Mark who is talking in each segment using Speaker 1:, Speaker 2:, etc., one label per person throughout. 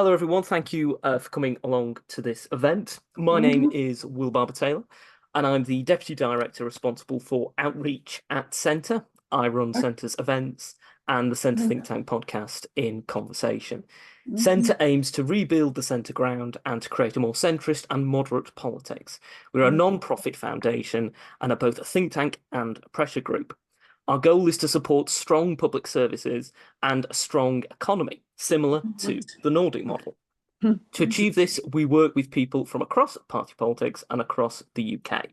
Speaker 1: Hello, everyone. Thank you for coming along to this event. My name
Speaker 2: Mhm.
Speaker 1: is Will Barber-Taylor, and I'm the Deputy Director responsible for outreach at Centre. I run Centre's events and the Centre Think Tank podcast In Conversation.
Speaker 2: Mhm.
Speaker 1: Centre aims to rebuild the centre ground and to create a more centrist and moderate politics. We're a
Speaker 2: Mhm.
Speaker 1: non-profit foundation and are both a think tank and a pressure group. Our goal is to support strong public services and a strong economy, similar to the Nordic model. To achieve this, we work with people from across party politics and across the UK.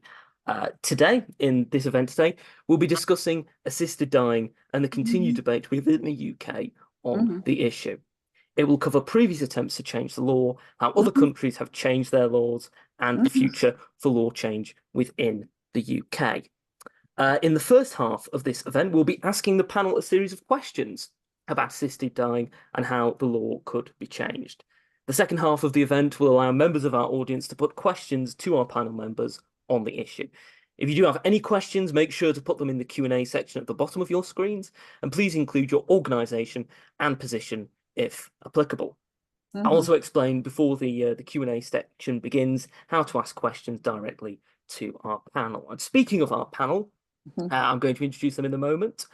Speaker 1: Today, in this event today, we'll be discussing assisted dying and the continued
Speaker 2: Mhm.
Speaker 1: debate within the UK on
Speaker 2: Mhm.
Speaker 1: the issue. It will cover previous attempts to change the law, how other
Speaker 2: Mhm.
Speaker 1: countries have changed their laws, and the
Speaker 2: Mhm.
Speaker 1: future for law change within the UK. In the first half of this event, we'll be asking the panel a series of questions about assisted dying and how the law could be changed. The second half of the event will allow members of our audience to put questions to our panel members on the issue. If you do have any questions, make sure to put them in the Q&A section at the bottom of your screens, and please include your organisation and position if applicable. I'll
Speaker 2: Mhm.
Speaker 1: also explain before the Q&A section begins how to ask questions directly to our panel. And speaking of our panel, I'm going to introduce them in a moment.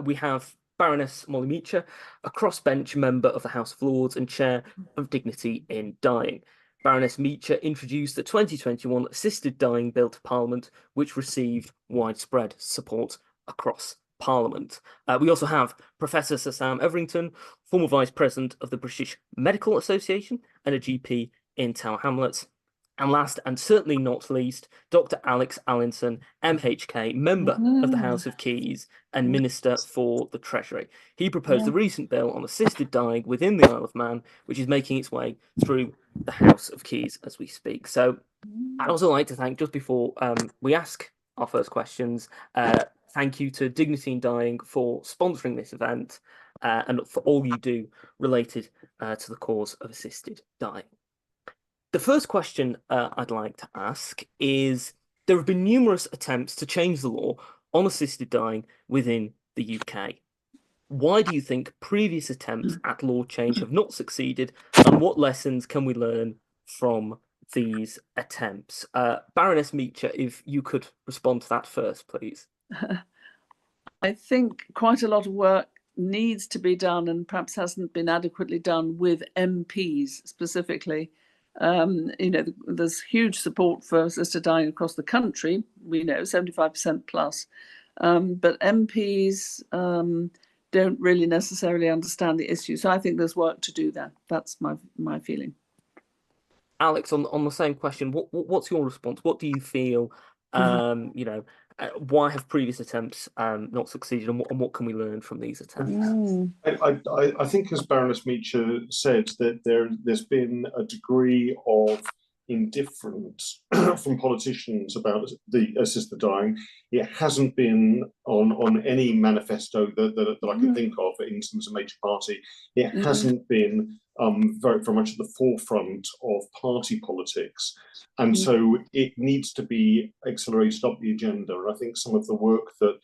Speaker 1: We have Baroness Meacher, a crossbench member of the House of Lords and Chair of Dignity in Dying. Baroness Meacher introduced the 2021 Assisted Dying Bill to Parliament, which received widespread support across Parliament. We also have Professor Sir Sam Everington, former Vice President of the British Medical Association and a GP in Tower Hamlets. And last and certainly not least, Dr. Alex Allinson, MHK, member of the
Speaker 2: Mhm.
Speaker 1: House of Keys and Minister for the Treasury. He proposed the
Speaker 2: Mhm.
Speaker 1: recent bill on assisted dying within the Isle of Man, which is making its way through the House of Keys as we speak. So I'd also like to thank, just before we ask our first questions, thank you to Dignity in Dying for sponsoring this event and for all you do related to the cause of assisted dying. The first question I'd like to ask is there have been numerous attempts to change the law on assisted dying within the UK. Why do you think previous attempts at law change have not succeeded, and what lessons can we learn from these attempts? Baroness Meacher, if you could respond to that first, please.
Speaker 2: I think quite a lot of work needs to be done and perhaps hasn't been adequately done with MPs specifically. There's huge support for assisted dying across the country. We know 75% plus, but MPs don't really necessarily understand the issue. So I think there's work to do there. That's my feeling.
Speaker 1: Alex, on the same question, what's your response? What do you feel? Why have previous attempts not succeeded, and what can we learn from these attempts?
Speaker 2: Mm.
Speaker 3: I think, as Baroness Meacher said, that there's been a degree of indifference from politicians about the assisted dying. It hasn't been on any manifesto that I can
Speaker 2: Mm.
Speaker 3: think of in terms of major party. It
Speaker 2: Mm.
Speaker 3: hasn't been very much at the forefront of party politics. And
Speaker 2: Mm.
Speaker 3: so it needs to be accelerated up the agenda. And I think some of the work that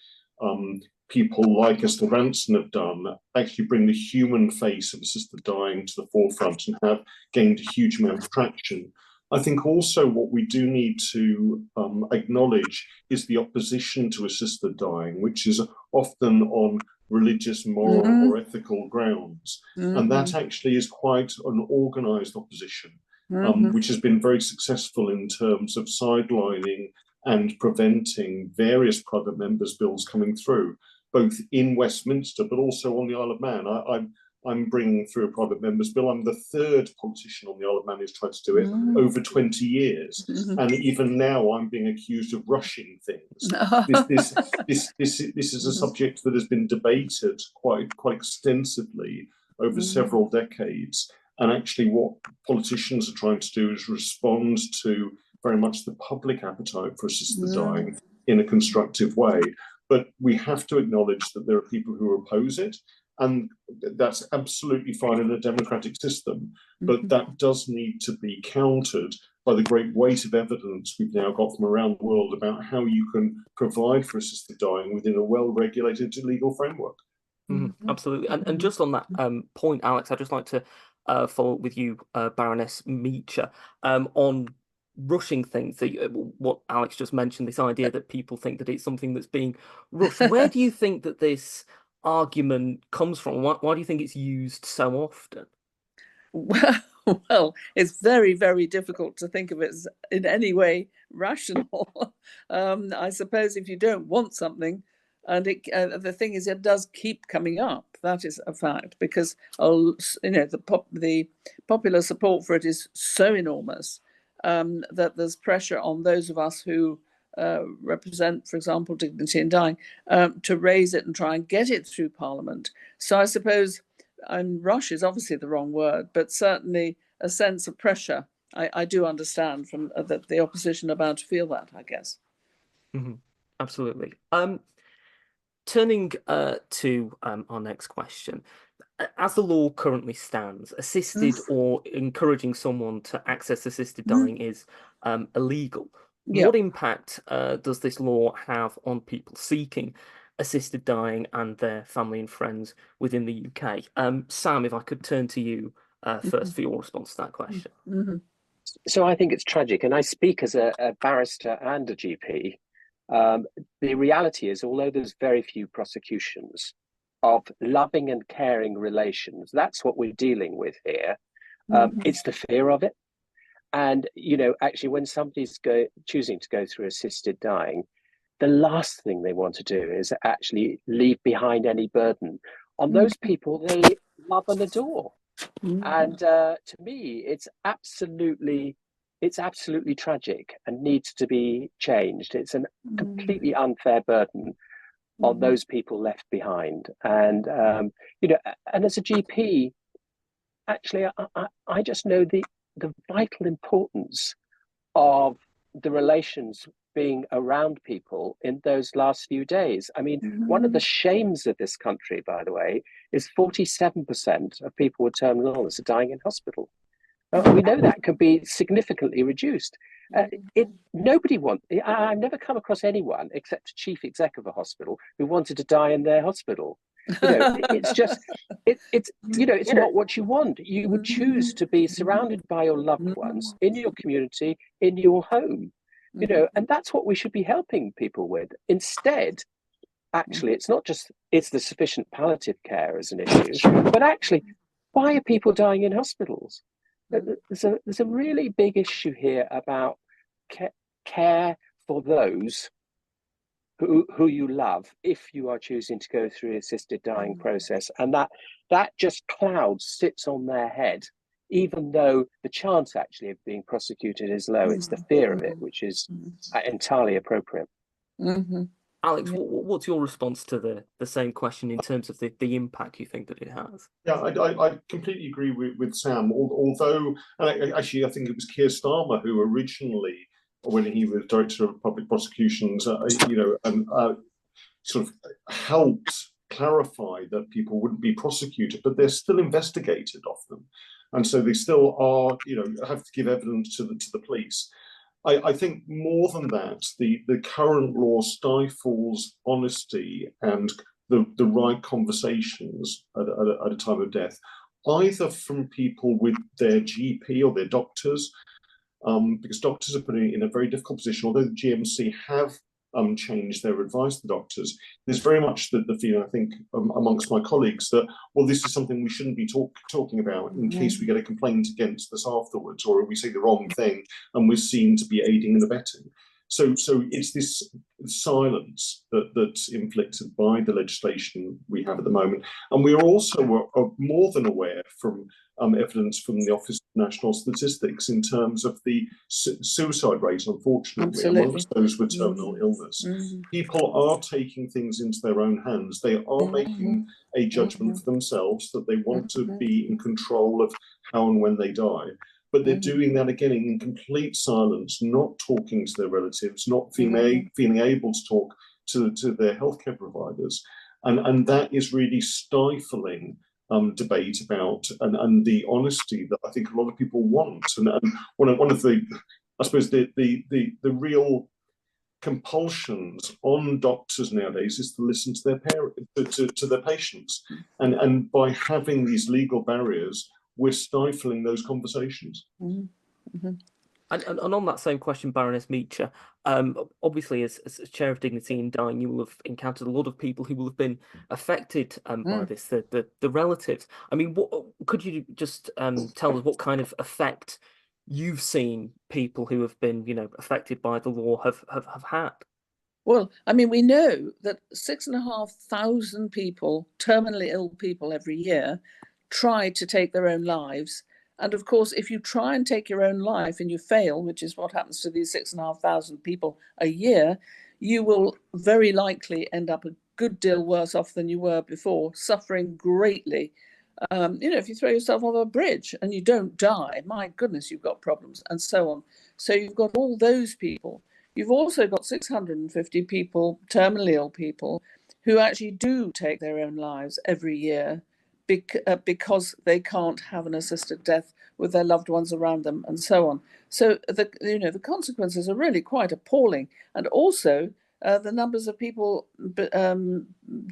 Speaker 3: people like Esther Ranson have done actually bring the human face of assisted dying to the forefront and have gained a huge amount of traction. I think also what we do need to acknowledge is the opposition to assisted dying, which is often on religious, moral,
Speaker 2: Mm.
Speaker 3: or ethical grounds. And
Speaker 2: Mhm.
Speaker 3: that actually is quite an organised opposition,
Speaker 2: Mhm.
Speaker 3: which has been very successful in terms of sidelining and preventing various private members' bills coming through, both in Westminster but also on the Isle of Man. I'm bringing through a private member's bill. I'm the third politician on the Isle of Man who's tried to do it
Speaker 2: Mhm.
Speaker 3: over 20 years.
Speaker 2: Mhm.
Speaker 3: And even now I'm being accused of rushing things. This is a
Speaker 2: Mhm.
Speaker 3: subject that has been debated quite extensively over
Speaker 2: Mhm.
Speaker 3: several decades. And actually what politicians are trying to do is respond to very much the public appetite for assisted dying in a constructive way. But we have to acknowledge that there are people who oppose it, and that's absolutely fine in a democratic system. But
Speaker 2: Mhm.
Speaker 3: that does need to be countered by the great weight of evidence we've now got from around the world about how you can provide for assisted dying within a well-regulated legal framework.
Speaker 1: Mhm,
Speaker 2: Mhm.
Speaker 1: absolutely. And
Speaker 2: Mhm.
Speaker 1: just on that point, Alex, I'd just like to follow up with you, Baroness Meacher, on rushing things. What Alex just mentioned, this idea that people think that it's something that's being rushed. Where do you think that this argument comes from? Why do you think it's used so often?
Speaker 2: Well, it's very, very difficult to think of it as in any way rational. I suppose if you don't want something, and the thing is, it does keep coming up. That is a fact, because the popular support for it is so enormous that there's pressure on those of us who represent, for example, dignity in dying, to raise it and try and get it through Parliament. So I suppose, and rush is obviously the wrong word, but certainly a sense of pressure. I do understand from the opposition about to feel that, I guess.
Speaker 1: Mm-hmm. Absolutely. Turning to our next question. As the law currently stands, assisted or encouraging someone to access assisted dying is illegal.
Speaker 2: Yeah.
Speaker 1: What impact does this law have on people seeking assisted dying and their family and friends within the UK? Sam, if I could turn to you first for your response to that question.
Speaker 4: So I think it's tragic, and I speak as a barrister and a GP. The reality is, although there's very few prosecutions of loving and caring relations, that's what we're dealing with here. It's the fear of it. And, actually, when somebody's choosing to go through assisted dying, the last thing they want to do is actually leave behind any burden on those people they love and adore. And to me, it's absolutely tragic and needs to be changed. It's a completely unfair burden on those people left behind. And and as a GP, actually, I just know the vital importance of the relations being around people in those last few days. I mean, one of the shames of this country, by the way, is 47% of people with terminal illness are dying in hospital. We know that can be significantly reduced. Nobody I've never come across anyone except a chief exec of a hospital who wanted to die in their hospital. It's just, it's not what you want. You would choose to be surrounded by your loved ones in your community, in your home, and that's what we should be helping people with. Instead, actually, it's not just, it's the sufficient palliative care as an issue, but actually, why are people dying in hospitals? There's a really big issue here about care for those who you love if you are choosing to go through the assisted dying process, and that just sits on their head, even though the chance actually of being prosecuted is low. It's the fear of it which is entirely appropriate.
Speaker 1: Alex, what's your response to the same question in terms of the impact you think that it has?
Speaker 3: Yeah, I completely agree with Sam. Although, and actually, I think it was Keir Starmer who originally, when he was Director of Public Prosecutions, sort of helped clarify that people wouldn't be prosecuted, but they're still investigated of them, and so they still are, have to give evidence to the police. I think more than that, the current law stifles honesty and the right conversations at a time of death, either from people with their GP or their doctors, because doctors are put in a very difficult position. Although the GMC have changed their advice to doctors, there's very much the feeling, I think, amongst my colleagues that, well, this is something we shouldn't be talking about in case we get a complaint against us afterwards, or we say the wrong thing and we're seen to be aiding and abetting. So it's this silence that's inflicted by the legislation we have at the moment. And we're also more than aware from evidence from the Office of National Statistics in terms of the suicide rate, unfortunately, amongst those with terminal illness. People are taking things into their own hands. They are making a judgment for themselves that they want to be in control of how and when they die. But they're doing that again in complete silence, not talking to their relatives, not feeling able to talk to their healthcare providers. And that is really stifling debate about and the honesty that I think a lot of people want. And one of the, I suppose, the real compulsions on doctors nowadays is to listen to their to their patients. And by having these legal barriers, we're stifling those conversations.
Speaker 2: Mm-hmm.
Speaker 1: And on that same question, Baroness Meacher, obviously as Chair of Dignity in Dying, you will have encountered a lot of people who will have been affected by this, the relatives. I mean, what could you just tell us what kind of effect you've seen people who have been, affected by the law have had?
Speaker 2: Well, I mean, we know that 6,500 people, terminally ill people every year, try to take their own lives. And of course, if you try and take your own life and you fail, which is what happens to these 6,500 people a year, you will very likely end up a good deal worse off than you were before, suffering greatly. If you throw yourself off a bridge and you don't die, my goodness, you've got problems, and so on. So you've got all those people. You've also got 650 people, terminally ill people, who actually do take their own lives every year because they can't have an assisted death with their loved ones around them, and so on. So the consequences are really quite appalling. And also, the numbers of people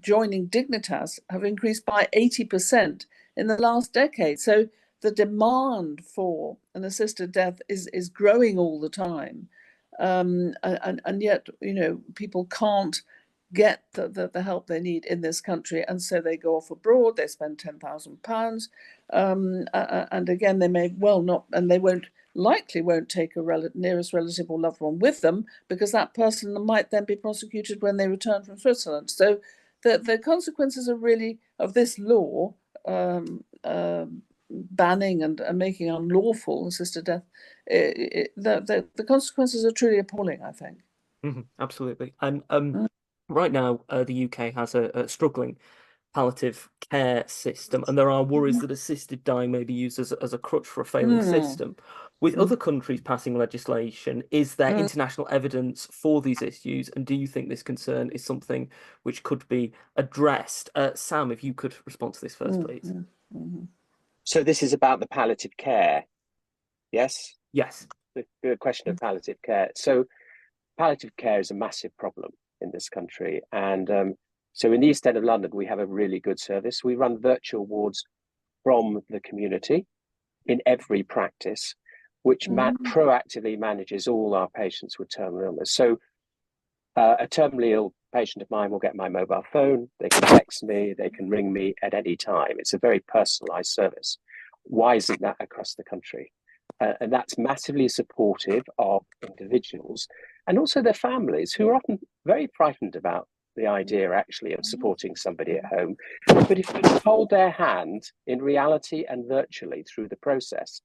Speaker 2: joining Dignitas have increased by 80% in the last decade. So the demand for an assisted death is growing all the time. And yet, people can't get the help they need in this country, and so they go off abroad. They spend £10,000, and again, they may well not, and they won't take a nearest relative or loved one with them, because that person might then be prosecuted when they return from Switzerland. So the consequences are really of this law banning and making unlawful assisted death. The consequences are truly appalling, I think.
Speaker 1: Absolutely. And right now, the UK has a struggling palliative care system, and there are worries that assisted dying may be used as a crutch for a failing system. With other countries passing legislation, is there international evidence for these issues, and do you think this concern is something which could be addressed? Sam, if you could respond to this first, please.
Speaker 4: So this is about the palliative care, yes?
Speaker 1: Yes.
Speaker 4: The question of palliative care. So palliative care is a massive problem in this country. And so in the East End of London, we have a really good service. We run virtual wards from the community in every practice, which proactively manages all our patients with terminal illness. So a terminally ill patient of mine will get my mobile phone, they can text me, they can ring me at any time. It's a very personalised service. Why isn't that across the country? And that's massively supportive of individuals and also their families, who are often very frightened about the idea actually of supporting somebody at home. But if we hold their hand in reality and virtually through the process,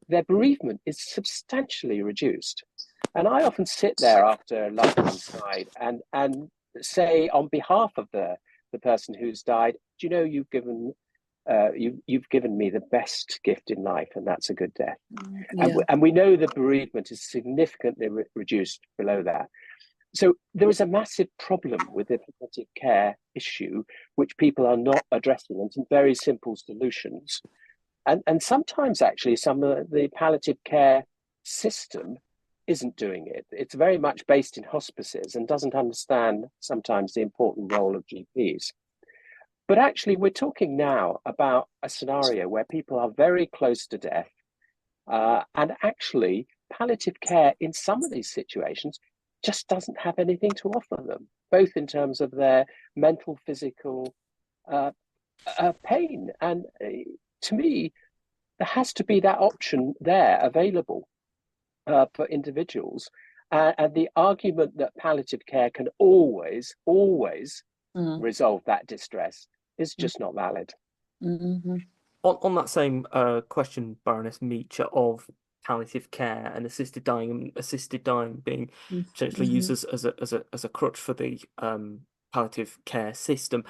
Speaker 4: their bereavement is substantially reduced. And I often sit there after a loved one's died and say on behalf of the person who's died, do you know, you've given me the best gift in life, and that's a good death. Yeah. And we know the bereavement is significantly reduced below that. So there is a massive problem with the palliative care issue, which people are not addressing, and some very simple solutions. And sometimes actually some of the palliative care system isn't doing it. It's very much based in hospices and doesn't understand sometimes the important role of GPs. But actually, we're talking now about a scenario where people are very close to death. And actually, palliative care in some of these situations just doesn't have anything to offer them, both in terms of their mental, physical pain. And to me, there has to be that option there available for individuals. And the argument that palliative care can always resolve that distress is just not valid.
Speaker 1: On that same question, Baroness Meacher, of palliative care and assisted dying being potentially used as a crutch for the palliative care system,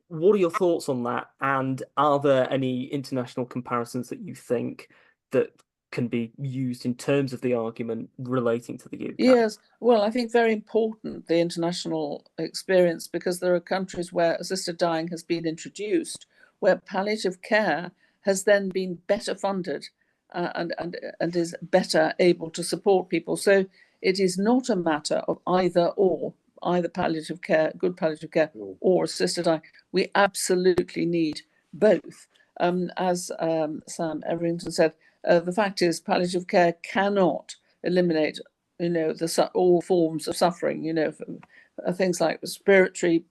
Speaker 1: what are your thoughts on that? And are there any international comparisons that you think that can be used in terms of the argument relating to the UK?
Speaker 2: Yes, well, I think very important, the international experience, because there are countries where assisted dying has been introduced, where palliative care has then been better funded and is better able to support people. So it is not a matter of either palliative care, good palliative care, or assisted dying. We absolutely need both. As Sam Everington said, the fact is palliative care cannot eliminate, all forms of suffering, things like respiratory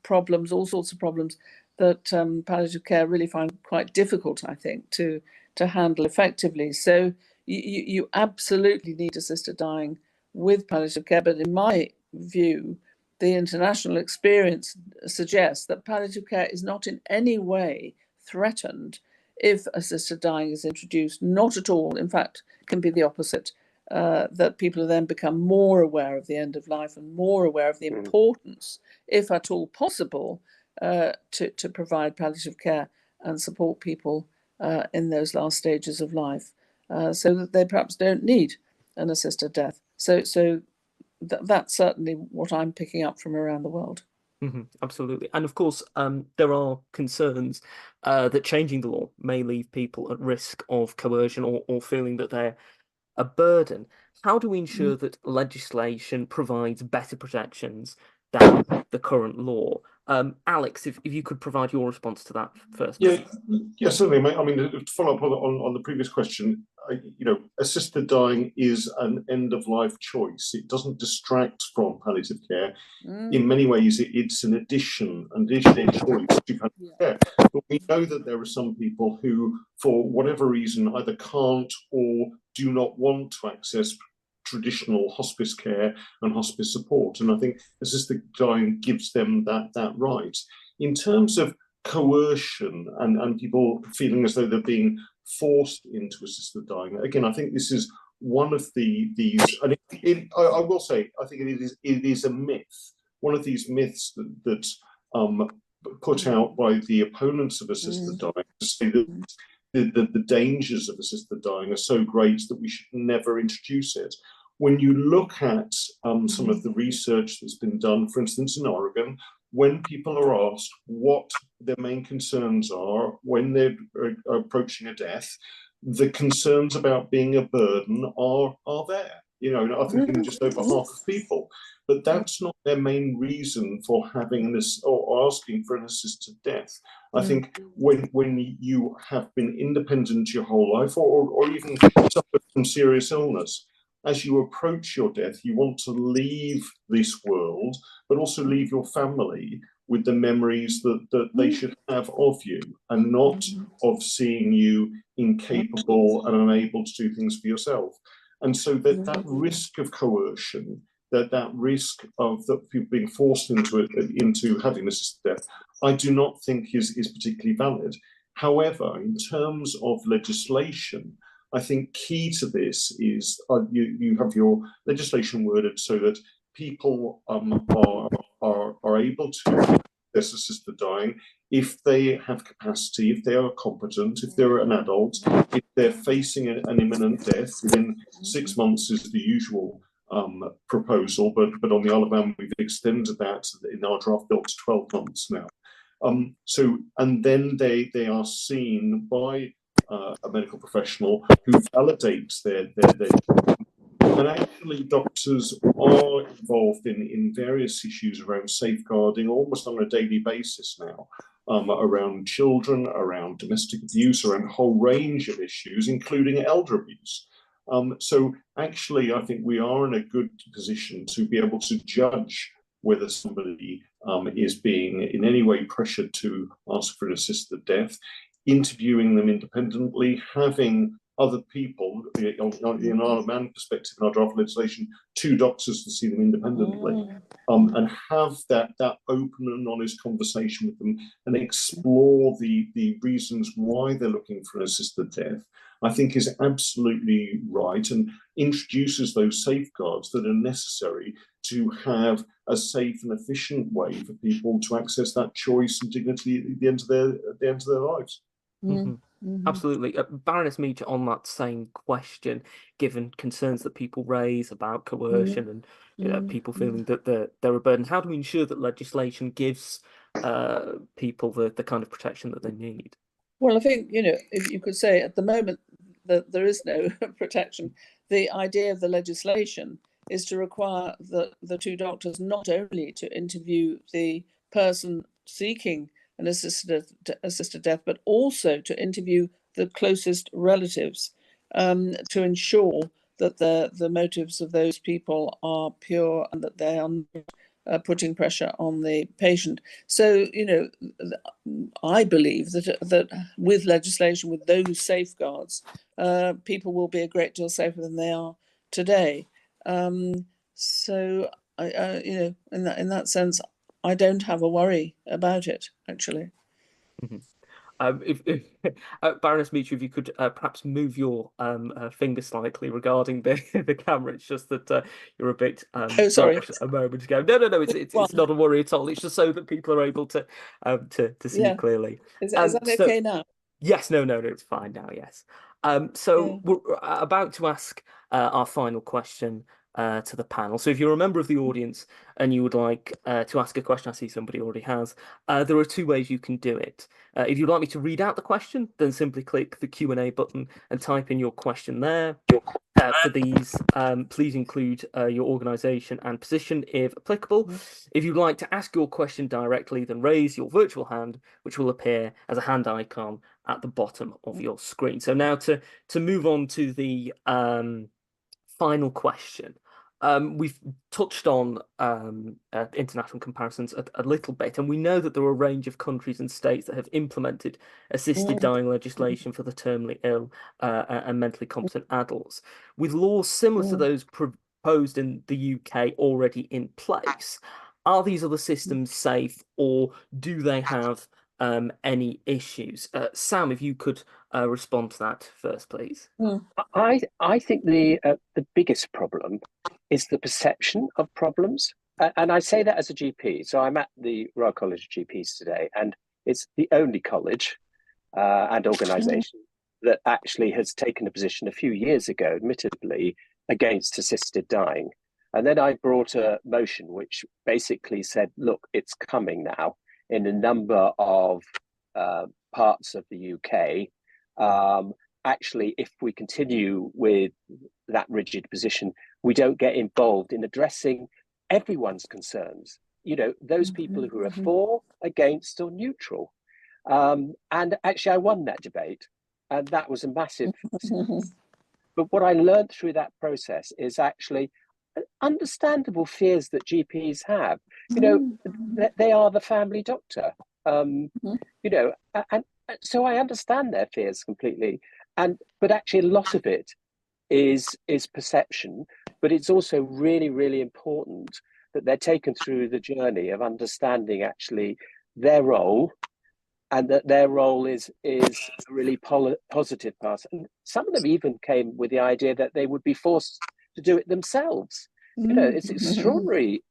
Speaker 2: problems, all sorts of problems that palliative care really find quite difficult, I think, to handle effectively. So you absolutely need assisted dying with palliative care. But in my view, the international experience suggests that palliative care is not in any way threatened if assisted dying is introduced. Not at all. In fact, can be the opposite. That people then become more aware of the end of life and more aware of the importance, if at all possible, to provide palliative care and support people in those last stages of life, so that they perhaps don't need an assisted death. So that's certainly what I'm picking up from around the world.
Speaker 1: Absolutely. And of course, there are concerns that changing the law may leave people at risk of coercion or feeling that they're a burden. How do we ensure that legislation provides better protections than the current law? Alex, if you could provide your response to that first.
Speaker 3: Yeah, certainly. I mean, to follow up on the previous question, assisted dying is an end-of-life choice. It doesn't distract from palliative care. In many ways, it's an additional choice to palliative care. But we know that there are some people who, for whatever reason, either can't or do not want to access traditional hospice care and hospice support. And I think assisted dying gives them that right. In terms of coercion and people feeling as though they're being forced into assisted dying, again, I think this is one of these, and I will say, I think it is a myth, one of these myths that put out by the opponents of assisted dying, to say that the dangers of assisted dying are so great that we should never introduce it. When you look at some of the research that's been done, for instance, in Oregon, when people are asked what their main concerns are when they're approaching a death, the concerns about being a burden are there. I think in just over half of people. But that's not their main reason for having this or asking for an assisted death. I think when you have been independent your whole life, or even suffered from serious illness, as you approach your death, you want to leave this world, but also leave your family with the memories that they should have of you, and not of seeing you incapable and unable to do things for yourself. And so that risk of coercion, that risk of that people being forced into having assisted death, I do not think is particularly valid. However, in terms of legislation, I think key to this is you have your legislation worded so that people are able to access assisted dying if they have capacity, if they are competent, if they're an adult, if they're facing an imminent death within 6 months is the usual proposal, but on the Isle of Man we've extended that in our draft bill to 12 months now. And then they are seen by a medical professional who validates their and actually doctors are involved in various issues around safeguarding almost on a daily basis now, around children, around domestic abuse, around a whole range of issues, including elder abuse. So actually, I think we are in a good position to be able to judge whether somebody is being in any way pressured to ask for an assisted death, interviewing them independently, having other people, in Isle of Man perspective, in our draft legislation, 2 doctors to see them independently, and have that open and honest conversation with them and explore the reasons why they're looking for an assisted death, I think is absolutely right, and introduces those safeguards that are necessary to have a safe and efficient way for people to access that choice and dignity at the end of their lives.
Speaker 1: Absolutely. Baroness Meacher, on that same question, given concerns that people raise about coercion and people feeling that they're a burden, how do we ensure that legislation gives people the kind of protection that they need?
Speaker 2: Well, I think, if you could say at the moment that there is no protection, the idea of the legislation is to require the 2 doctors not only to interview the person seeking an assisted death, but also to interview the closest relatives to ensure that the motives of those people are pure and that they are not putting pressure on the patient. So, I believe that with legislation, with those safeguards, people will be a great deal safer than they are today. So, in that sense, I don't have a worry about it, actually.
Speaker 1: Mm-hmm. Baroness Meacher, if you could perhaps move your finger slightly regarding the camera, it's just that you're a bit
Speaker 2: Oh, sorry.
Speaker 1: blocked a moment ago. No, it's not a worry at all. It's just so that people are able to see you clearly.
Speaker 2: Is that okay now?
Speaker 1: Yes, no, it's fine now. Yes. So we're about to ask our final question to the panel. So if you're a member of the audience and you would like to ask a question, I see somebody already has. There are two ways you can do it. If you'd like me to read out the question, then simply click the Q&A button and type in your question there. For these, please include your organisation and position if applicable. If you'd like to ask your question directly, then raise your virtual hand, which will appear as a hand icon at the bottom of your screen. So now to move on to the final question. We've touched on international comparisons a little bit, and we know that there are a range of countries and states that have implemented assisted dying legislation for the terminally ill and mentally competent adults, with laws similar to those proposed in the UK already in place. Are these other systems safe, or do they have any issues? Sam, if you could respond to that first, please.
Speaker 4: I think the biggest problem is the perception of problems, and I say that as a GP. So I'm at the Royal College of GPs today, and it's the only college and organisation that actually has taken a position a few years ago, admittedly, against assisted dying. And then I brought a motion which basically said, look, it's coming now in a number of parts of the UK. Actually, if we continue with that rigid position, we don't get involved in addressing everyone's concerns. Those people who are for, against, or neutral. And actually, I won that debate, and that was a massive success. But what I learned through that process is actually understandable fears that GPs have. They are the family doctor. And so I understand their fears completely. But actually, a lot of it is perception. But it's also really, really important that they're taken through the journey of understanding actually their role, and that their role is a really positive part. And some of them even came with the idea that they would be forced to do it themselves. It's extraordinary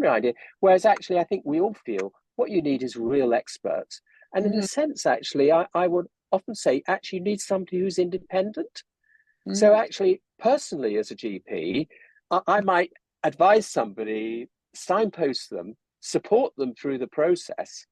Speaker 4: idea. Whereas actually, I think we all feel what you need is real experts. And in a sense, actually, I would often say, actually, you need somebody who's independent. So actually, personally, as a GP, I might advise somebody, signpost them, support them through the process.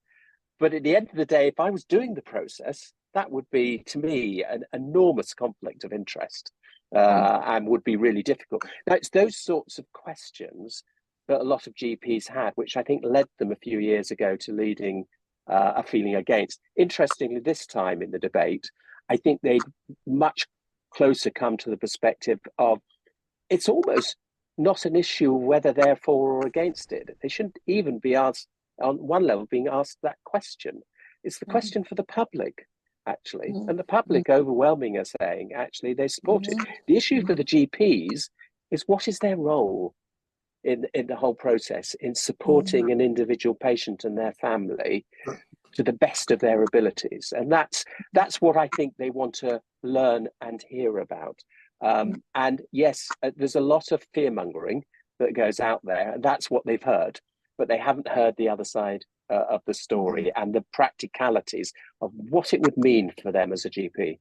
Speaker 4: But at the end of the day, if I was doing the process, that would be, to me, an enormous conflict of interest and would be really difficult. Now, it's those sorts of questions that a lot of GPs had, which I think led them a few years ago to leading a feeling against. Interestingly, this time in the debate, I think they'd much closer come to the perspective of it's almost not an issue whether they're for or against it. They shouldn't even be asked, on one level, being asked that question. It's the question for the public, actually. And the public overwhelming are saying, actually, they support it. The issue for the GPs is what is their role in the whole process in supporting an individual patient and their family to the best of their abilities. And that's what I think they want to learn and hear about. And yes, there's a lot of fear-mongering that goes out there, and that's what they've heard, but they haven't heard the other side of the story and the practicalities of what it would mean for them as a GP.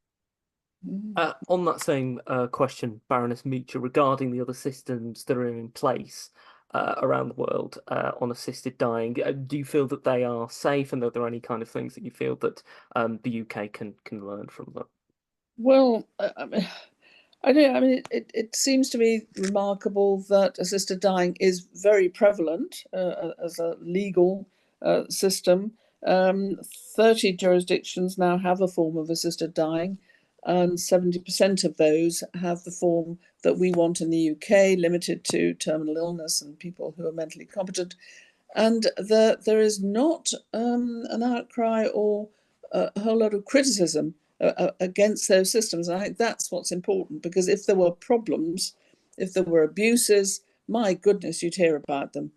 Speaker 1: On that same question, Baroness Meacher, regarding the other systems that are in place around the world on assisted dying, do you feel that they are safe, and are there any kind of things that you feel that the UK can learn from them?
Speaker 2: Well, I don't. I mean, it seems to me remarkable that assisted dying is very prevalent as a legal system 30 jurisdictions now have a form of assisted dying, and 70% of those have the form that we want in the UK, limited to terminal illness and people who are mentally competent. And there is not an outcry or a whole lot of criticism against those systems. And I think that's what's important, because if there were problems, if there were abuses, my goodness, you'd hear about them.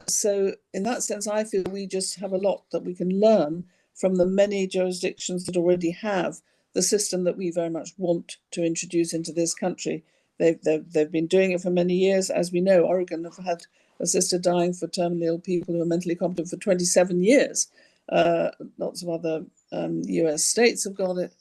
Speaker 2: So in that sense, I feel we just have a lot that we can learn from the many jurisdictions that already have the system that we very much want to introduce into this country. They've been doing it for many years. As we know, Oregon have had assisted dying for terminally ill people who are mentally competent for 27 years. Lots of other US states have got it,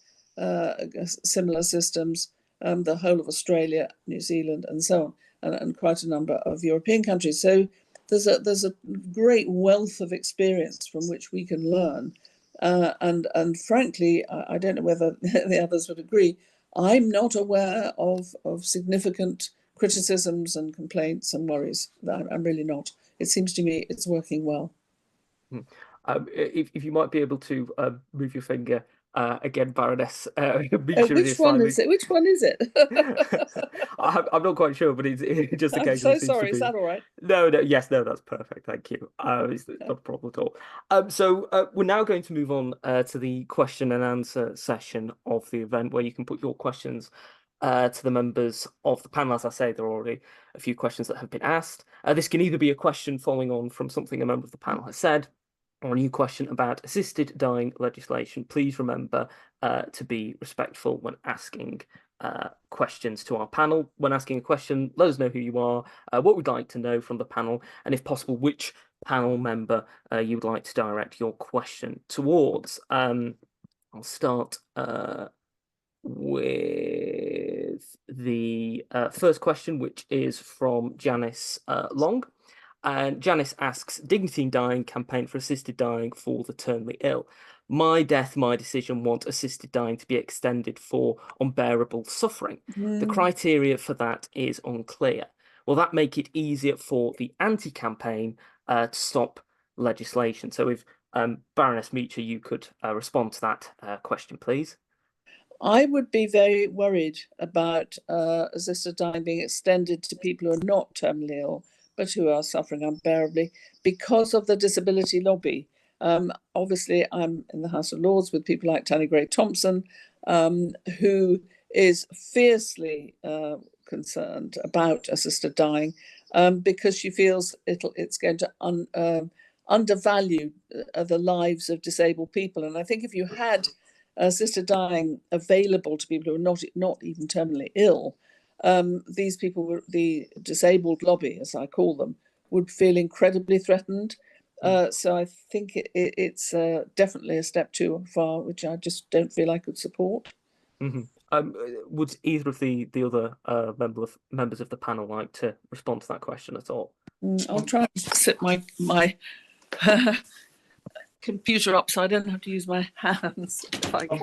Speaker 2: similar systems, the whole of Australia, New Zealand, and so on, and quite a number of European countries. So there's a great wealth of experience from which we can learn. And frankly, I don't know whether the others would agree, I'm not aware of significant criticisms and complaints and worries. I'm really not. It seems to me it's working well.
Speaker 1: If you might be able to move your finger again, Baroness Meacher.
Speaker 2: Which one is it? Which one is it?
Speaker 1: I'm not quite sure, but it's just occasionally.
Speaker 2: I'm so sorry. Is that all right?
Speaker 1: No, yes, no, that's perfect. Thank you. It's not a problem at all. So we're now going to move on to the question and answer session of the event, where you can put your questions to the members of the panel. As I say, there are already a few questions that have been asked. This can either be a question following on from something a member of the panel has said, or a new question about assisted dying legislation. Please remember to be respectful when asking questions to our panel. When asking a question, let us know who you are, what we'd like to know from the panel, and if possible, which panel member you would like to direct your question towards. I'll start with the first question, which is from Janice Long. And Janice asks, Dignity in Dying campaign for assisted dying for the terminally ill. My death, my decision want assisted dying to be extended for unbearable suffering. The criteria for that is unclear. Will that make it easier for the anti-campaign to stop legislation? So if Baroness Meacher, you could respond to that question, please.
Speaker 2: I would be very worried about assisted dying being extended to people who are not terminally ill, but who are suffering unbearably because of the disability lobby. Obviously, I'm in the House of Lords with people like Tanni Grey-Thompson, who is fiercely concerned about assisted dying because she feels it's going to undervalue the lives of disabled people. And I think if you had assisted dying available to people who are not even terminally ill, these people, the disabled lobby, as I call them, would feel incredibly threatened. So I think it's definitely a step too far, which I just don't feel I could support.
Speaker 1: Would either of the other members of the panel like to respond to that question at all?
Speaker 2: I'll try and sit my computer up so I don't have to use my hands. If I can.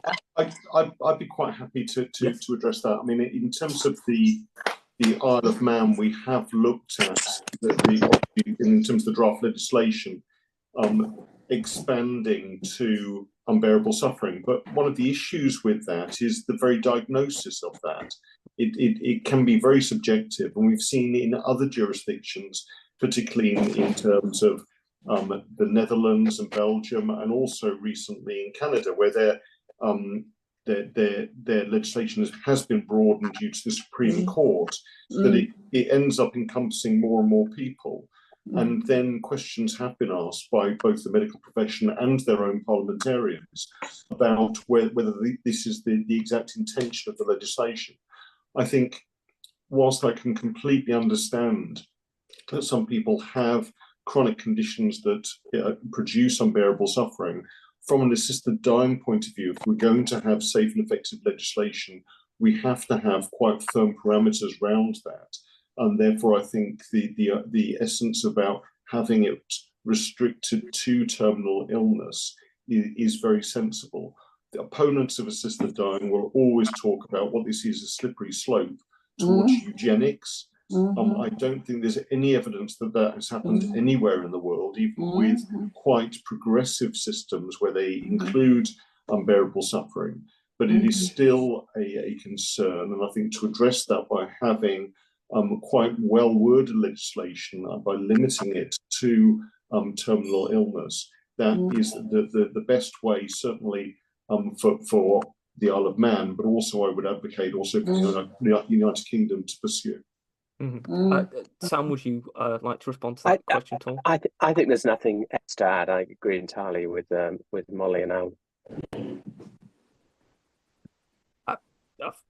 Speaker 3: I'd be quite happy to address that. I mean, in terms of the Isle of Man, we have looked at in terms of the draft legislation, expanding to unbearable suffering. But one of the issues with that is the very diagnosis of that. It can be very subjective, and we've seen in other jurisdictions, particularly in terms of the Netherlands and Belgium, and also recently in Canada, where their legislation has been broadened due to the Supreme Court, that it ends up encompassing more and more people. And then questions have been asked by both the medical profession and their own parliamentarians about whether this is the exact intention of the legislation. I think, whilst I can completely understand that some people have chronic conditions that produce unbearable suffering, from an assisted dying point of view, if we're going to have safe and effective legislation, we have to have quite firm parameters around that. And therefore, I think the essence about having it restricted to terminal illness is very sensible. The opponents of assisted dying will always talk about what they see as a slippery slope towards eugenics, I don't think there's any evidence that that has happened anywhere in the world, even with quite progressive systems where they include unbearable suffering. But it is still a concern, and I think to address that by having quite well-worded legislation, by limiting it to terminal illness, that is the best way, certainly for the Isle of Man, but also I would advocate also for the United Kingdom to pursue.
Speaker 1: Sam, would you like to respond to that question at all?
Speaker 4: I think there's nothing else to add. I agree entirely with Molly and Alan.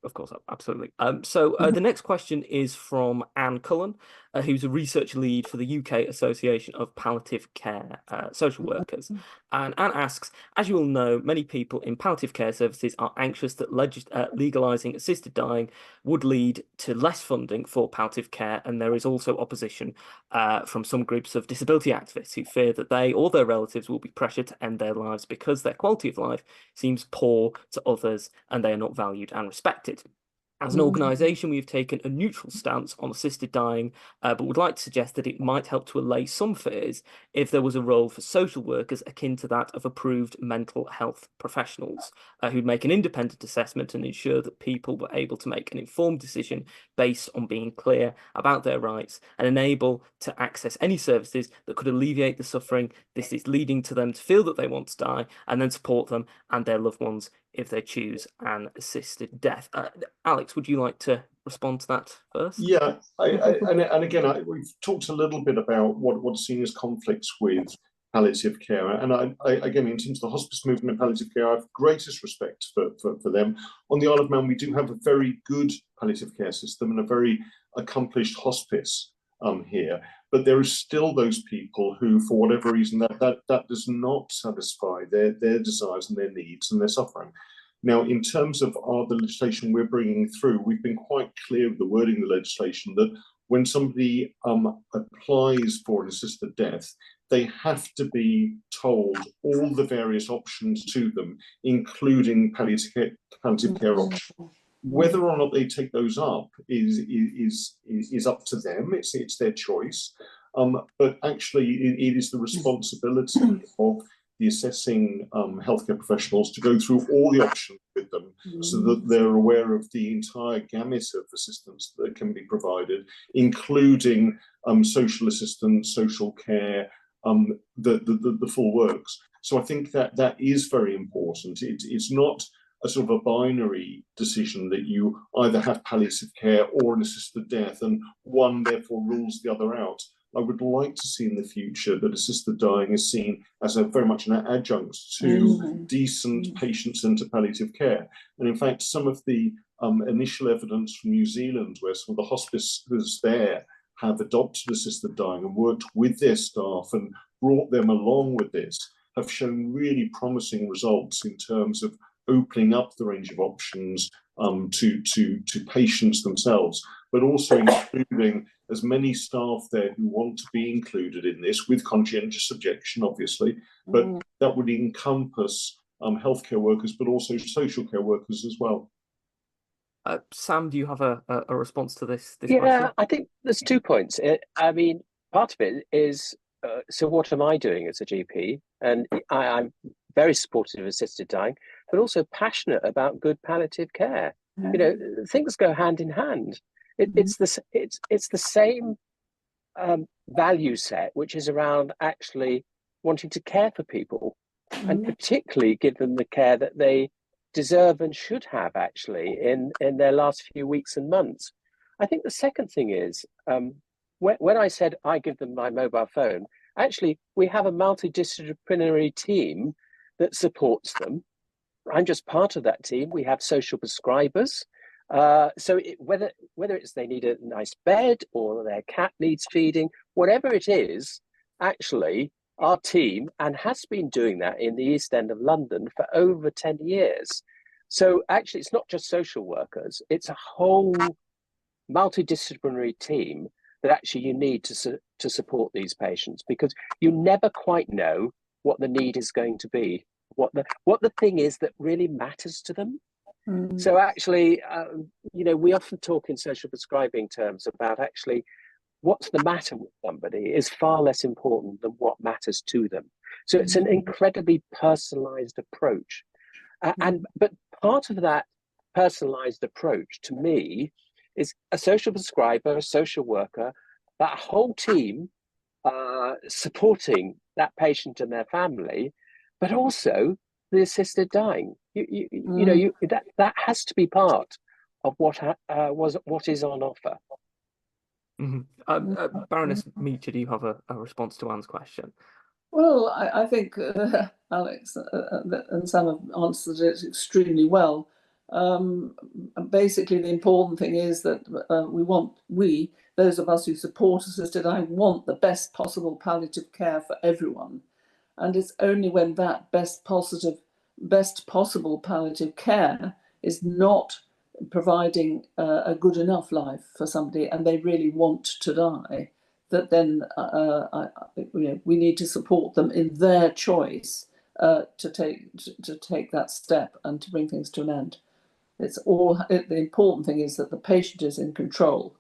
Speaker 1: Of course, absolutely. So the next question is from Anne Cullen, who's a research lead for the UK Association of Palliative Care Social Workers. And Anne asks, as you all know, many people in palliative care services are anxious that legalising assisted dying would lead to less funding for palliative care. And there is also opposition from some groups of disability activists who fear that they or their relatives will be pressured to end their lives because their quality of life seems poor to others and they are not valued and respected. As an organisation, we've taken a neutral stance on assisted dying, but would like to suggest that it might help to allay some fears if there was a role for social workers akin to that of approved mental health professionals who'd make an independent assessment and ensure that people were able to make an informed decision based on being clear about their rights and enable to access any services that could alleviate the suffering this is leading to them to feel that they want to die, and then support them and their loved ones if they choose an assisted death. Alex, would you like to respond to that first?
Speaker 3: Yeah, and again, we've talked a little bit about what's seen as conflicts with palliative care, and I again, in terms of the hospice movement and palliative care, I have greatest respect for them. On the Isle of Man, we do have a very good palliative care system and a very accomplished hospice here, but there are still those people who, for whatever reason, that does not satisfy their desires and their needs and their suffering. Now, in terms of the legislation we're bringing through, we've been quite clear with the wording of the legislation that when somebody applies for an assisted death, they have to be told all the various options to them, including palliative care options. Whether or not they take those up is up to them. It's their choice. But actually, it is the responsibility of the assessing healthcare professionals to go through all the options with them so that they're aware of the entire gamut of assistance that can be provided, including social assistance, social care, the full works. So I think that is very important. It's not a sort of a binary decision that you either have palliative care or an assisted death and one therefore rules the other out. I would like to see in the future that assisted dying is seen as very much an adjunct to decent patient-centred palliative care. And in fact, some of the initial evidence from New Zealand, where some of the hospices there have adopted assisted dying and worked with their staff and brought them along with this, have shown really promising results in terms of opening up the range of options to patients themselves, but also including as many staff there who want to be included in this with conscientious objection, obviously, but that would encompass healthcare workers, but also social care workers as well.
Speaker 1: Sam, do you have a response to this
Speaker 4: Yeah,
Speaker 1: question?
Speaker 4: I think there's 2 points. I mean, part of it is, so what am I doing as a GP? And I'm very supportive of assisted dying, but also passionate about good palliative care. You know, things go hand in hand. It's the same value set, which is around actually wanting to care for people and particularly give them the care that they deserve and should have actually in their last few weeks and months. I think the second thing is, when I said I give them my mobile phone, actually we have a multidisciplinary team that supports them. I'm just part of that team. We have social prescribers. So whether it's they need a nice bed or their cat needs feeding, whatever it is, actually our team, and has been doing that in the East End of London for over 10 years. So actually it's not just social workers, it's a whole multidisciplinary team that actually you need to support these patients, because you never quite know what the need is going to be, what the thing is that really matters to them. So actually, we often talk in social prescribing terms about actually what's the matter with somebody is far less important than what matters to them. So it's an incredibly personalized approach. But part of that personalized approach to me is a social prescriber, a social worker, that whole team supporting that patient and their family, but also the assisted dying. That has to be part of what is on offer.
Speaker 1: Baroness Meacher, do you have a response to Anne's question?
Speaker 2: Well, I think Alex and Sam have answered it extremely well. Basically, the important thing is that those of us who support assisted dying, want the best possible palliative care for everyone. And it's only when that best possible palliative care is not providing a good enough life for somebody and they really want to die, that then we need to support them in their choice to take that step and to bring things to an end. The important thing is that the patient is in control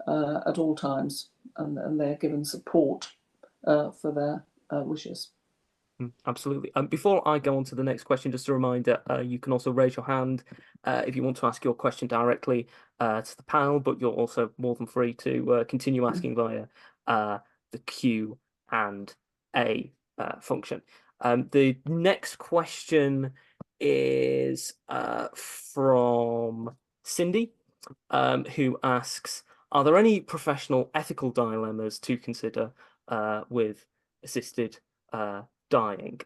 Speaker 2: at all times, and they're given support for their wishes.
Speaker 1: Absolutely. Before I go on to the next question, just a reminder, you can also raise your hand if you want to ask your question directly to the panel, but you're also more than free to continue asking via the Q&A function. The next question is from Cindy, who asks, are there any professional ethical dilemmas to consider with assisted dying?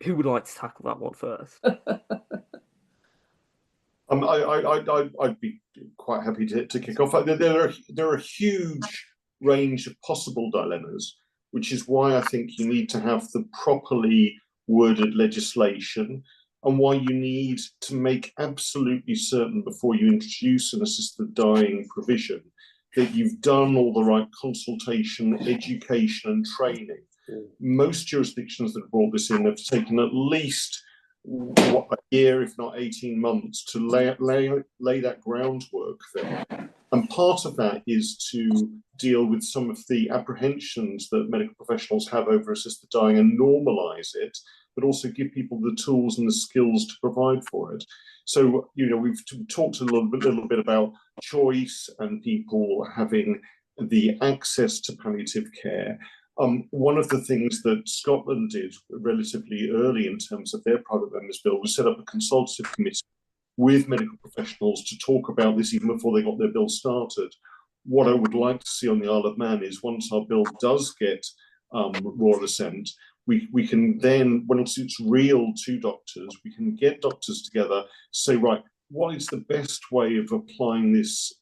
Speaker 1: Who would like to tackle that one first?
Speaker 3: I'd be quite happy to kick off. There are a huge range of possible dilemmas, which is why I think you need to have the properly worded legislation, and why you need to make absolutely certain before you introduce an assisted dying provision that you've done all the right consultation, education, and training. Most jurisdictions that have brought this in have taken at least a year, if not 18 months, to lay that groundwork there. And part of that is to deal with some of the apprehensions that medical professionals have over assisted dying and normalise it, but also give people the tools and the skills to provide for it. So, we've talked a little bit about choice and people having the access to palliative care. One of the things that Scotland did relatively early in terms of their private members bill was set up a consultative committee with medical professionals to talk about this even before they got their bill started. What I would like to see on the Isle of Man is once our bill does get royal assent, we can then, once it's real to doctors, we can get doctors together, say, right, what is the best way of applying this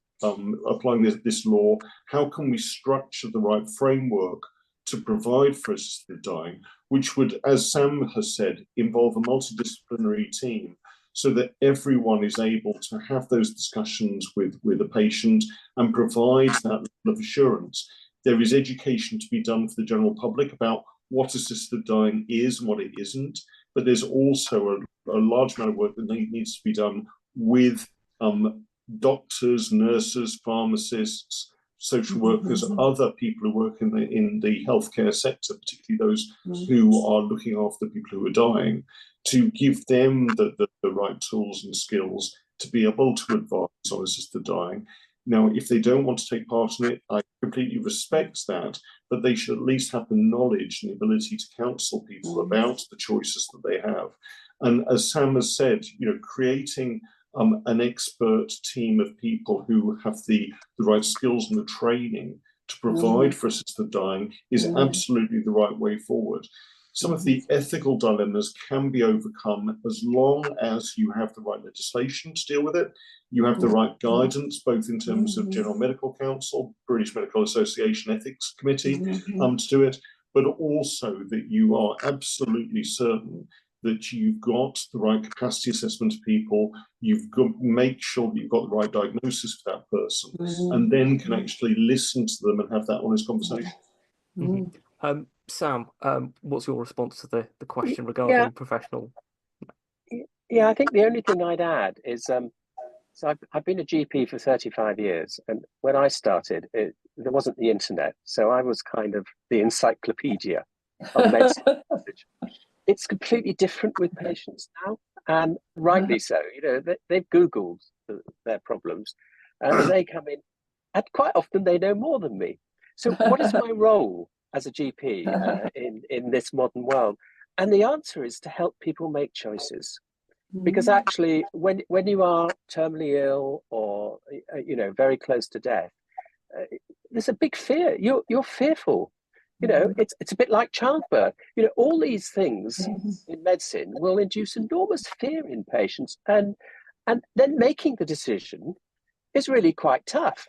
Speaker 3: law? How can we structure the right framework to provide for assisted dying, which would, as Sam has said, involve a multidisciplinary team, so that everyone is able to have those discussions with a patient and provide that level of assurance. There is education to be done for the general public about what assisted dying is and what it isn't, but there's also a large amount of work that needs to be done with doctors, nurses, pharmacists, social workers, other people who work in the healthcare sector, particularly those who are looking after people who are dying, to give them the right tools and skills to be able to advise on assisted dying. Now, if they don't want to take part in it, I completely respect that, but they should at least have the knowledge and the ability to counsel people about the choices that they have. And as Sam has said, creating an expert team of people who have the right skills and the training to provide for assisted dying is absolutely the right way forward. Some of the ethical dilemmas can be overcome as long as you have the right legislation to deal with it. You have the right guidance, both in terms of General Medical Council, British Medical Association Ethics Committee to do it, but also that you are absolutely certain that you've got the right capacity assessment of people, you've got to make sure that you've got the right diagnosis for that person, and then can actually listen to them and have that honest conversation.
Speaker 1: Sam, what's your response to the question regarding professional?
Speaker 4: Yeah, I think the only thing I'd add is so I've been a GP for 35 years, and when I started, there wasn't the internet, so I was kind of the encyclopedia of medicine. It's completely different with patients now, and rightly so. You know, they've Googled their problems, and they come in, and quite often they know more than me. So, what is my role as a GP in this modern world? And the answer is to help people make choices. Because actually, when you are terminally ill or you know, very close to death, there's a big fear. You're fearful. You know, it's a bit like childbirth. You know, all these things in medicine will induce enormous fear in patients, and then making the decision is really quite tough,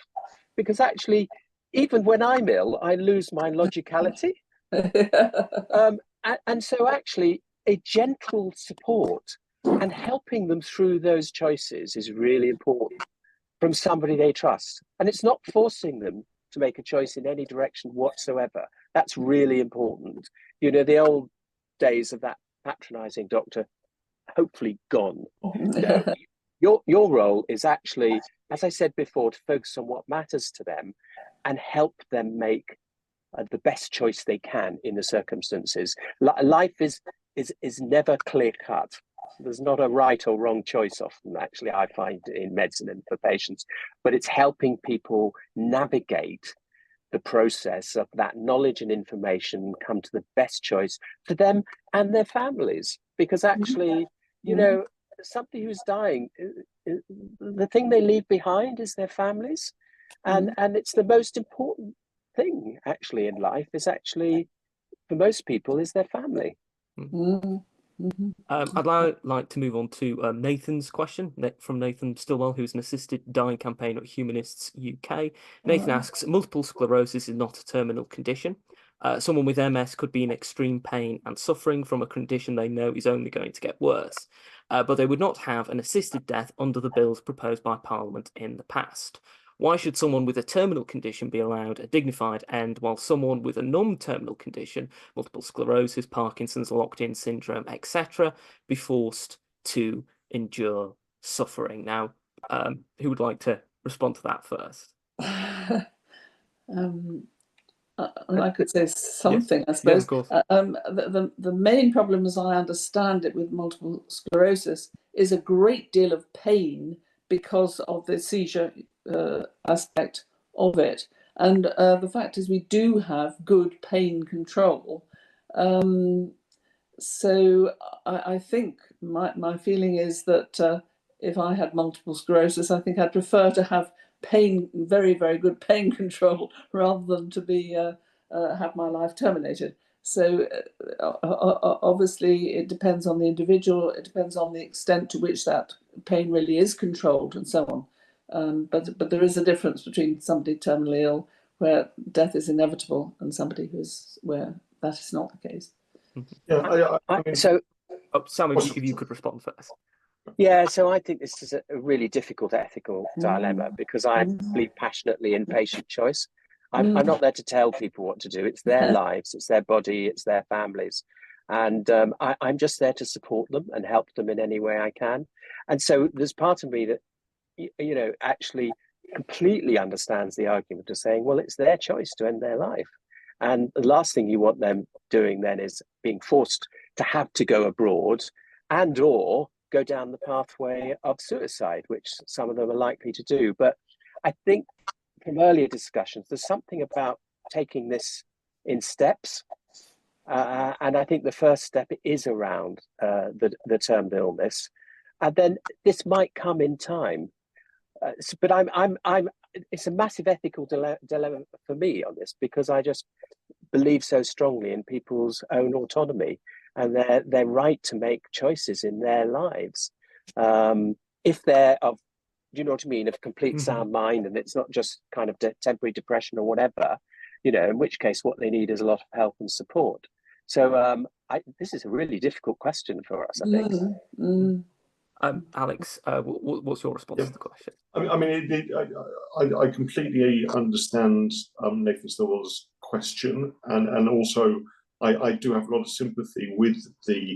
Speaker 4: because actually, even when I'm ill, I lose my logicality. And so actually, a gentle support and helping them through those choices is really important from somebody they trust. And it's not forcing them to make a choice in any direction whatsoever. That's really important. You know, the old days of that patronizing doctor, hopefully gone. No, your role is actually, as I said before, to focus on what matters to them and help them make the best choice they can in the circumstances. Life is never clear cut. There's not a right or wrong choice often, actually, I find, in medicine and for patients, but it's helping people navigate the process of that knowledge and information, come to the best choice for them and their families. Because actually, you know, somebody who's dying, the thing they leave behind is their families. And it's the most important thing actually in life, is actually, for most people, is their family.
Speaker 1: I'd like to move on to Nathan's question from Nathan Stillwell, who's an assisted dying campaigner at Humanists UK. Nathan asks, multiple sclerosis is not a terminal condition. Someone with MS could be in extreme pain and suffering from a condition they know is only going to get worse, but they would not have an assisted death under the bills proposed by Parliament in the past. Why should someone with a terminal condition be allowed a dignified end, while someone with a non-terminal condition, multiple sclerosis, Parkinson's, locked-in syndrome, etc., be forced to endure suffering? Now, who would like to respond to that first?
Speaker 2: I could say something, yes. I suppose.
Speaker 1: Yeah, of course.
Speaker 2: The main problem, as I understand it, with multiple sclerosis is a great deal of pain because of the seizure aspect of it. And the fact is, we do have good pain control. So I think my feeling is that if I had multiple sclerosis, I think I'd prefer to have pain, very, very good pain control, rather than to be have my life terminated. So obviously it depends on the individual, it depends on the extent to which that pain really is controlled and so on. But there is a difference between somebody terminally ill where death is inevitable and somebody where that is not the case.
Speaker 3: Yeah, I mean,
Speaker 4: so
Speaker 1: Sam, if you could respond first.
Speaker 4: Yeah, so I think this is a really difficult ethical dilemma, because I believe passionately in patient choice. I'm not there to tell people what to do. It's their lives, it's their body, it's their families. And I'm just there to support them and help them in any way I can. And so there's part of me that, you know, actually completely understands the argument of saying, well, it's their choice to end their life. And the last thing you want them doing then is being forced to have to go abroad and or go down the pathway of suicide, which some of them are likely to do. But I think from earlier discussions, there's something about taking this in steps. And I think the first step is around the term illness. And then this might come in time. But it's a massive ethical dilemma for me on this, because I just believe so strongly in people's own autonomy and their right to make choices in their lives. If they're of, do you know what I mean, of complete sound mind, and it's not just kind of temporary depression or whatever, you know, in which case what they need is a lot of help and support. So this is a really difficult question for us, I think.
Speaker 1: Alex, what's your response to the question?
Speaker 3: I mean, I completely understand Nathan Stillwell's question, and also I do have a lot of sympathy with the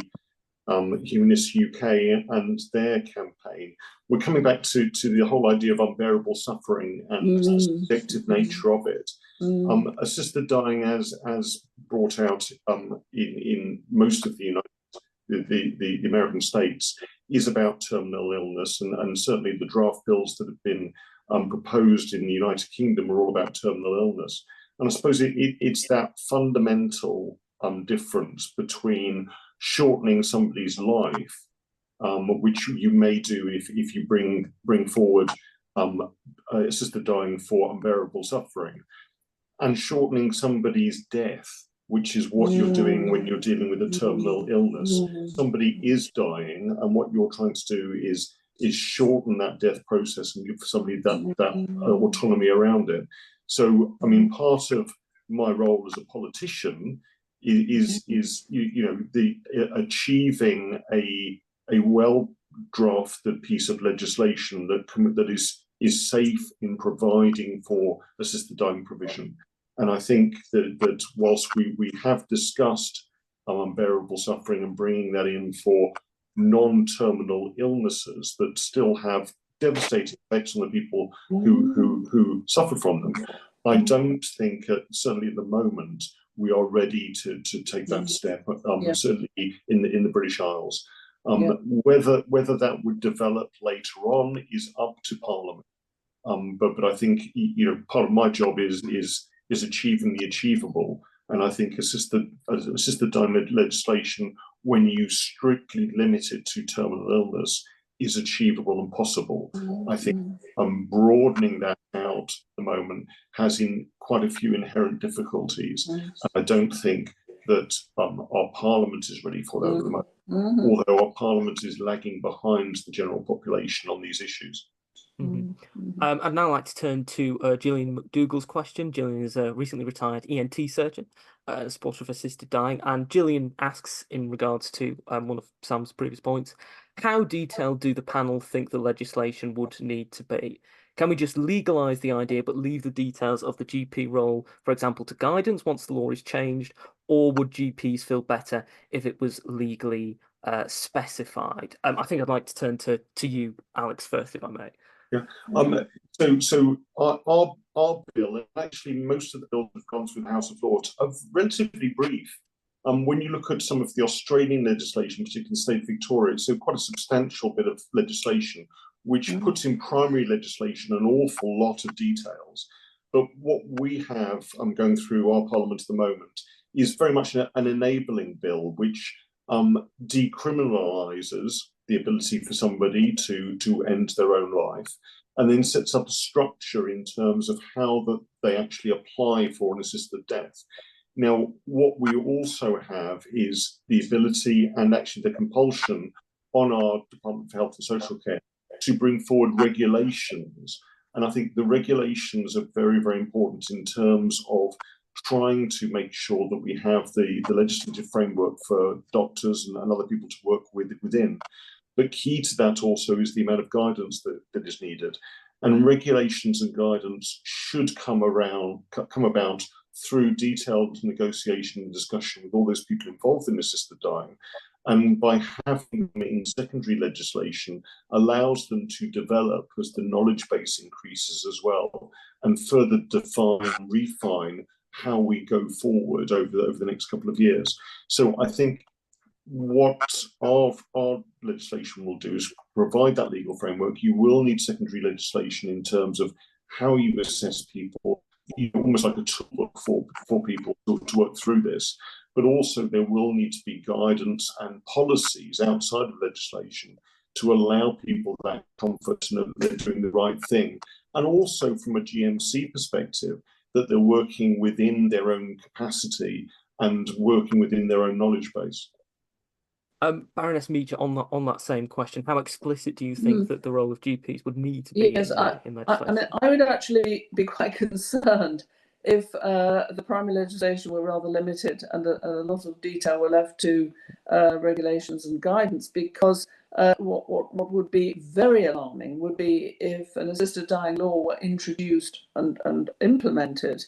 Speaker 3: Humanists UK and their campaign. We're coming back to the whole idea of unbearable suffering and the subjective nature of it. Assisted dying, as brought out in most of the American states, is about terminal illness, and certainly the draft bills that have been proposed in the United Kingdom are all about terminal illness. And I suppose it's that fundamental difference between shortening somebody's life, which you may do if you bring forward assisted dying for unbearable suffering, and shortening somebody's death, which is what you're doing when you're dealing with a terminal illness. Somebody is dying, and what you're trying to do is shorten that death process and give somebody that autonomy around it. So, I mean, part of my role as a politician is the achieving a well drafted piece of legislation that is safe in providing for assisted dying provision. And I think that whilst we have discussed unbearable suffering and bringing that in for non-terminal illnesses that still have devastating effects on the people who suffer from them, I don't think, certainly at the moment, we are ready to take that step. Certainly in the British Isles, whether that would develop later on is up to Parliament. But I think part of my job is achieving the achievable, and I think assisted dying legislation, when you strictly limit it to terminal illness, is achievable and possible. I think broadening that out at the moment has in quite a few inherent difficulties. And I don't think that our Parliament is ready for that at the moment, although our Parliament is lagging behind the general population on these issues.
Speaker 1: I'd now like to turn to Gillian McDougall's question. Gillian is a recently retired ENT surgeon, a supporter of assisted dying, and Gillian asks, in regards to one of Sam's previous points, how detailed do the panel think the legislation would need to be? Can we just legalise the idea but leave the details of the GP role, for example, to guidance once the law is changed, or would GPs feel better if it was legally specified? I think I'd like to turn to you, Alex, first, if I may.
Speaker 3: Yeah. So our bill, and actually most of the bills have gone through the House of Lords, are relatively brief. When you look at some of the Australian legislation, particularly in the state of Victoria, it's quite a substantial bit of legislation, which puts in primary legislation an awful lot of details. But what we have going through our Parliament at the moment is very much an enabling bill, which decriminalises the ability for somebody to end their own life, and then sets up a structure in terms of how they actually apply for an assisted death. Now, what we also have is the ability and actually the compulsion on our Department for Health and Social Care to bring forward regulations. And I think the regulations are very, very important in terms of trying to make sure that we have the legislative framework for doctors and other people to work within. But key to that also is the amount of guidance that is needed. And regulations and guidance should come about through detailed negotiation and discussion with all those people involved in assisted dying. And by having them in secondary legislation allows them to develop as the knowledge base increases as well, and further define and refine how we go forward over the next couple of years. So I think what our legislation will do is provide that legal framework. You will need secondary legislation in terms of how you assess people, almost like a toolbook for people to work through this. But also there will need to be guidance and policies outside of legislation to allow people that comfort to know that they're doing the right thing. And also from a GMC perspective, that they're working within their own capacity and working within their own knowledge base.
Speaker 1: Baroness Meacher, on that same question, how explicit do you think that the role of GPs would need to be in legislation?
Speaker 2: I mean, I would actually be quite concerned if the primary legislation were rather limited and a lot of detail were left to regulations and guidance, because what would be very alarming would be if an assisted dying law were introduced and implemented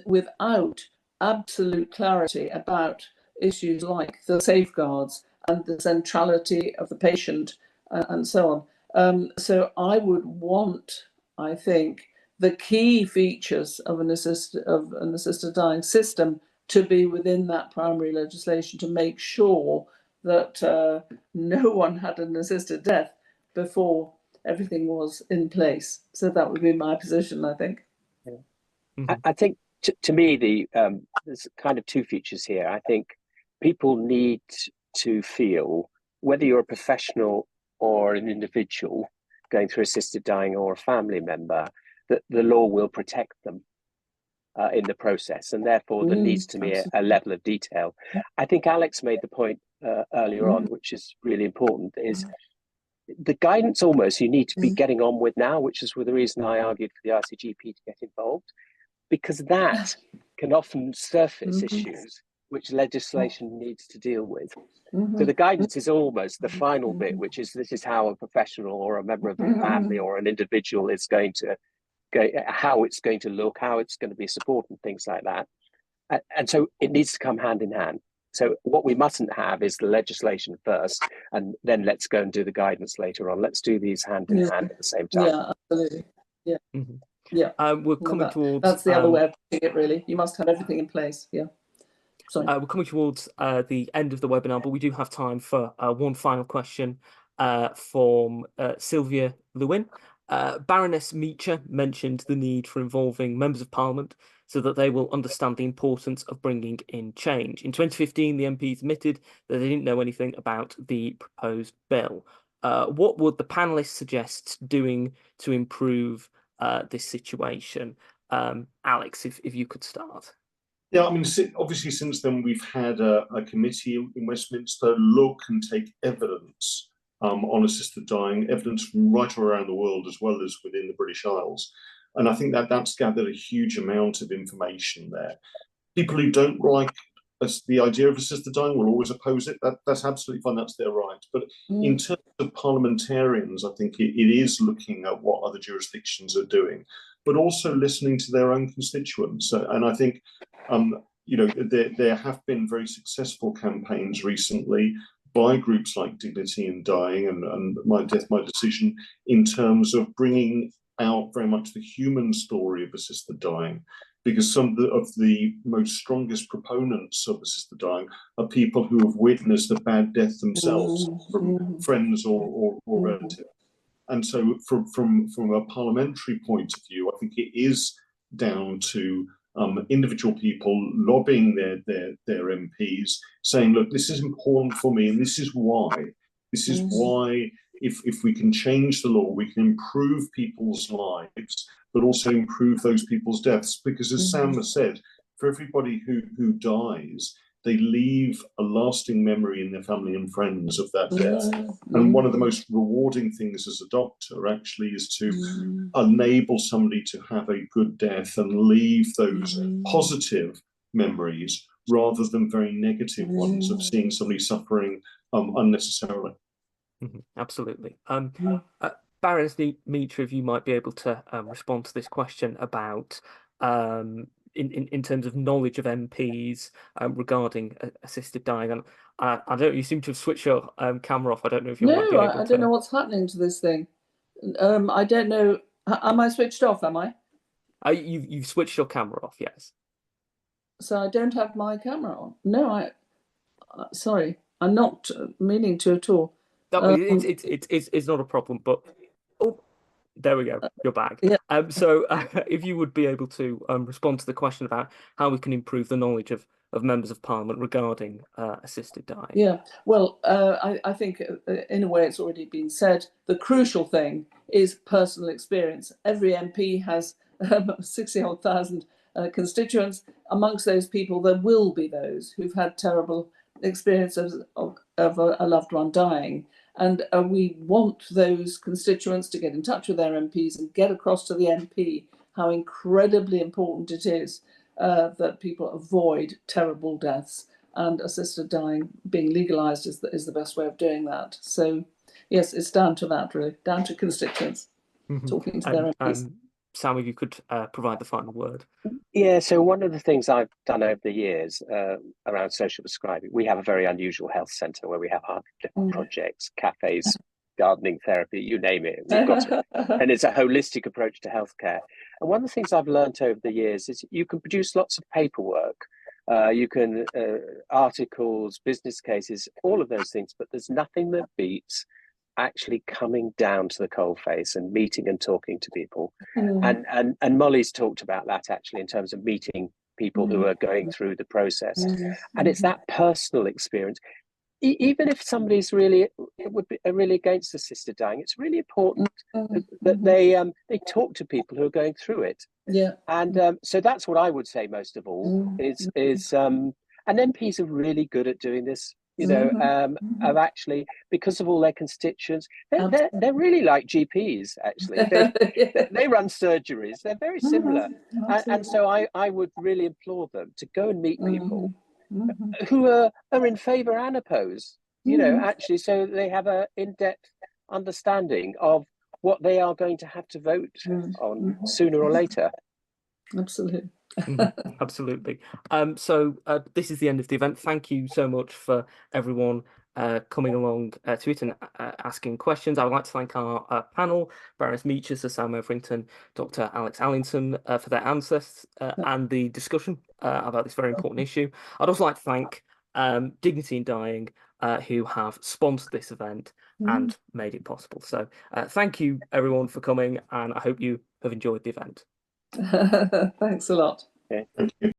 Speaker 2: without absolute clarity about issues like the safeguards and the centrality of the patient, and so on. So I would want, I think, the key features of an assisted dying system to be within that primary legislation, to make sure that no one had an assisted death before everything was in place. So that would be my position, I think.
Speaker 4: Yeah. I think to me, there's kind of two features here. I think people need to feel, whether you're a professional or an individual going through assisted dying or a family member, that the law will protect them in the process, and therefore there needs to be a level of detail. I think Alex made the point earlier on, which is really important, is the guidance almost you need to be getting on with now, which is the reason I argued for the RCGP to get involved, because that can often surface issues which legislation needs to deal with. So the guidance is almost the final bit, which is this is how a professional or a member of the family or an individual is going to go, how it's going to look, how it's going to be supported, and things like that. And so it needs to come hand in hand. So what we mustn't have is the legislation first, and then let's go and do the guidance later on. Let's do these hand in hand at the same time.
Speaker 2: Yeah, absolutely. Yeah. Yeah.
Speaker 1: We're coming towards.
Speaker 2: That's the other way of putting it, really. You must have everything in place. Yeah. Sorry.
Speaker 1: We're coming towards the end of the webinar, but we do have time for one final question from Sylvia Lewin. Baroness Meacher mentioned the need for involving members of Parliament so that they will understand the importance of bringing in change. In 2015, the MPs admitted that they didn't know anything about the proposed bill. What would the panelists suggest doing to improve this situation? Alex, if you could start.
Speaker 3: Yeah, I mean, obviously since then we've had a committee in Westminster look and take evidence on assisted dying, evidence from right around the world as well as within the British Isles. And I think that's gathered a huge amount of information there. People who don't like the idea of assisted dying will always oppose it. That's absolutely fine, that's their right. But in terms of parliamentarians, I think it is looking at what other jurisdictions are doing, but also listening to their own constituents. And I think you know, there have been very successful campaigns recently by groups like Dignity in Dying and My Death, My Decision, in terms of bringing out very much the human story of assisted dying, because some of the most strongest proponents of assisted dying are people who have witnessed a bad death themselves from friends or relatives. And so from a parliamentary point of view, I think it is down to individual people lobbying their MPs, saying, look, this is important for me, and this is why. This is why if we can change the law, we can improve people's lives, but also improve those people's deaths. Because as Sam has said, for everybody who dies, they leave a lasting memory in their family and friends of that death. And one of the most rewarding things as a doctor actually is to enable somebody to have a good death and leave those positive memories rather than very negative ones of seeing somebody suffering unnecessarily.
Speaker 1: Absolutely. Baroness Meacher, if you might be able to respond to this question about in terms of knowledge of MPs regarding assisted dying. And I don't. You seem to have switched your camera off. I don't know if you might be able to.
Speaker 2: I don't know what's happening to this thing. I don't know. Am I switched off? Am I?
Speaker 1: You've switched your camera off. Yes.
Speaker 2: So I don't have my camera on. No, sorry. I'm not meaning to at all.
Speaker 1: It's not a problem. But there we go. You're back.
Speaker 2: Yeah.
Speaker 1: So if you would be able to respond to the question about how we can improve the knowledge of members of Parliament regarding assisted dying. Yeah.
Speaker 2: Well, I think in a way it's already been said. The crucial thing is personal experience. Every MP has 60,000 constituents. Amongst those people, there will be those who've had terrible experiences of a loved one dying. And we want those constituents to get in touch with their MPs and get across to the MP how incredibly important it is that people avoid terrible deaths, and assisted dying being legalised is the best way of doing that. So, yes, it's down to that, really, down to constituents talking to their MPs.
Speaker 1: Sam, if you could provide the final word.
Speaker 4: Yeah, so one of the things I've done over the years around social prescribing, we have a very unusual health centre where we have 100 different projects, cafes, gardening therapy, you name it. We've got it. And it's a holistic approach to healthcare. And one of the things I've learned over the years is you can produce lots of paperwork, you can articles, business cases, all of those things, but there's nothing that beats actually coming down to the coalface and meeting and talking to people. And Molly's talked about that actually in terms of meeting people who are going through the process. And it's that personal experience. Even if somebody's really really against the sister dying, it's really important that they talk to people who are going through it.
Speaker 2: Yeah.
Speaker 4: And so that's what I would say most of all is and MPs are really good at doing this. You know, of actually, because of all their constituents, they're really like GPs. Actually, they run surgeries. They're very similar, and so I would really implore them to go and meet people who are in favour and opposed. You know, actually, so they have a in-depth understanding of what they are going to have to vote on sooner or later.
Speaker 2: Absolutely.
Speaker 1: Absolutely. So this is the end of the event. Thank you so much for everyone coming along to it and asking questions. I would like to thank our panel, Baroness Meacher, Sir Sam Overington, Dr. Alex Allington, for their answers and the discussion about this very important issue. I'd also like to thank Dignity in Dying, who have sponsored this event and made it possible. So thank you, everyone, for coming, and I hope you have enjoyed the event.
Speaker 2: Thanks a lot.
Speaker 4: Okay.
Speaker 3: Thank you.